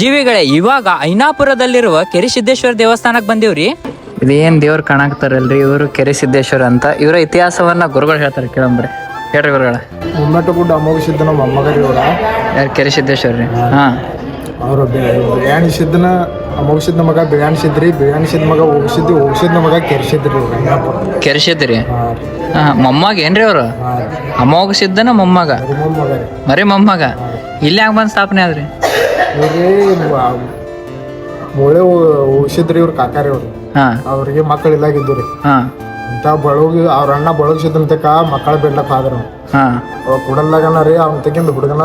ಜೀವಿಗಳೇ, ಇವಾಗ ಐನಾಪುರದಲ್ಲಿರುವ ಕೆರಿಸಿದ್ದೇಶ್ವರ ದೇವಸ್ಥಾನಕ್ಕೆ ಬಂದೀವ್ರಿ. ಇದೇನ್ ದೇವ್ರು ಕಾಣಾಕ್ತಾರಲ್ರಿ, ಇವರು ಕೆರಿಸಿದ್ದೇಶ್ವರ ಅಂತ. ಇವರ ಇತಿಹಾಸವನ್ನ ಗುರುಗಳು ಹೇಳ್ತಾರೆ, ಕೇಳಂಬ್ರಿ. ಹೇಳ್ರಿ ಗುರುಗಳ. ಮುಮ್ಮಟ್ಟಗುಡ್ಡ ಅಮೋಘಸಿದ್ದನ ಮೊಮ್ಮಗರಿ ಅವರ ಯಾರು ಕೆರಿಸಿದ್ದೇಶ್ವರ್ರಿ? ಹಾ, ಅವರು ಬಿಳಿಯಾಣಿ ಸಿದ್ದನ ಅಮೋಘಸಿದ್ದ ಮಗ ಬಿಳಿಯಾಣಿ ಸಿದ್ರಿ, ಬಿಳಿಯಾಣಿ ಸಿದ್ದ ಮಗ ಹೋಗಿಸಿದ್ದಿ, ಹೋಗಿಸಿದ್ದ ಮಗ ಕೆರಿಸಿದ್ರಿ. ಕೆರಿಸಿದ್ರಿ. ಹಾ, ಮೊಮ್ಮಗ ಏನ್ರಿ ಅವ್ರು? ಅಮೋಘ ಸಿದ್ದನ ಮೊಮ್ಮಗ, ಮರಿ ಮೊಮ್ಮಗ. ಇಲ್ಲಿ ಹಂಗ ಬಂದ್ ಸ್ಥಾಪನೆ ಆದ್ರಿ? ಮೂಳೆ ಹೋಗಿಸಿದ್ರಿ ಇವ್ರ ಕಾಕಾರಿ ಅವ್ರು. ಹಾ, ಅವ್ರಿಗೆ ಮಕ್ಕಳು ಇಲ್ಲಾಗಿದ್ದು. ಹಾ, ಅಂತ ಬಳಗಿ ಅವ್ರ ಅಣ್ಣ ಬಳಗಿಸಿದಂತಕ ಮಕ್ಕಳ ಬಿಡ್ಲಕ್ ಆದ್ರ. ಹಾ, ಕುಡಲ್ದಾಗನ ರೀ ಅವ್ನ ತೆಗಿಂದ ಹುಡುಗನ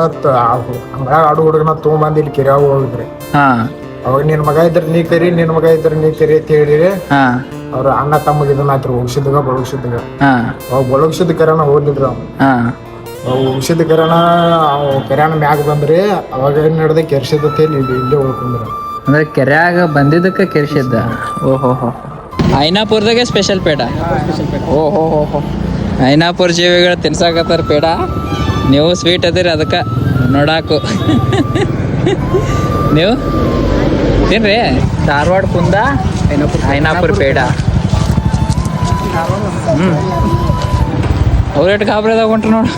ಹಂಗಾಗ ಆಡು ಹುಡುಗನ ತೊಗೊಂಬಂದು ಇಲ್ಲಿ ಕೆರಿಯಾಗ ಹೋಗಿದ್ರಿ. ಹಾ, ಅವಾಗ ನಿನ್ ಮಗ ಇದ್ರ ನೀ ಕರಿ, ನಿನ್ ಮಗ ಇದ್ರ ನೀ ಕರಿ ಅಂತ ಹೇಳಿರಿ. ಹಾ, ಅವ್ರ ಅಣ್ಣ ತಮ್ಮಗೆ ಇದನ್ನ ಆಯ್ತು, ಹೋಗಿಸಿದಾಗ ಬಳಗಿಸಿದಾಗ. ಹಾ, ಅವಾಗ ಬಳಗಿಸಿದ ಕರೆನ ಹೋಗಿದ್ರು. ಹಾ, ಹೋಗಿಸಿದ ಕರೆನ ಕೆರೆನ ಮ್ಯಾಗ ಬಂದ್ರಿ. ಅವಾಗ ಏನ್ ನಡೆದ ಕೆರ್ಸಿದ ಇಲ್ಲೇ ಉಳ್ಕೊಂಡ್ರಿ. ಅಂದ್ರೆ ಕೆರ್ಯಾಗ ಬಂದಿದ್ದಕ್ಕೆ ಕೆರಿಸಿದ್ದ. ಓಹೋ ಹೋ, ಐನಾಪುರದಾಗೆ ಸ್ಪೆಷಲ್ ಪೇಡ. ಓಹೋ ಹೋ ಹೋ, ಐನಾಪುರ ಜೀವಿಗಳು ತಿನ್ಸಾಕತ್ತಾರ ಪೇಡ. ನೀವು ಸ್ವೀಟ್ ಅದಿರಿ, ಅದಕ್ಕೆ ನೋಡಾಕು. ನೀವು ತಿನ್ರಿ. ಧಾರವಾಡ ಕುಂದ ಐನಾಪುರ ಪೇಡ. ಅವ್ರೆಟ್ಟು ಗಾಬ್ರದಾಗ ಹೊಂಟ್ರು ನೋಡು.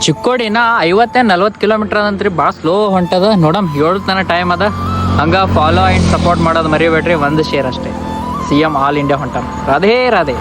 ಚಿಕ್ಕೋಡಿನ 50-40 ಕಿಲೋಮೀಟರ್ ಅದಂತ್ರಿ, ಭಾಳ ಸ್ಲೋ ಹೊಂಟದ. ನೋಡಮ್ 7 ತನ ಟೈಮ್ ಅದ. ಹಂಗ ಫಾಲೋ ಆ್ಯಂಡ್ ಸಪೋರ್ಟ್ ಮಾಡೋದು ಮರಿಬೇಡ್ರಿ. ಒಂದು ಶೇರ್ ಅಷ್ಟೇ. CM ಆಲ್ ಇಂಡಿಯಾ ಹೊಂಟ. ರಾಧೇ ರಾಧೇ.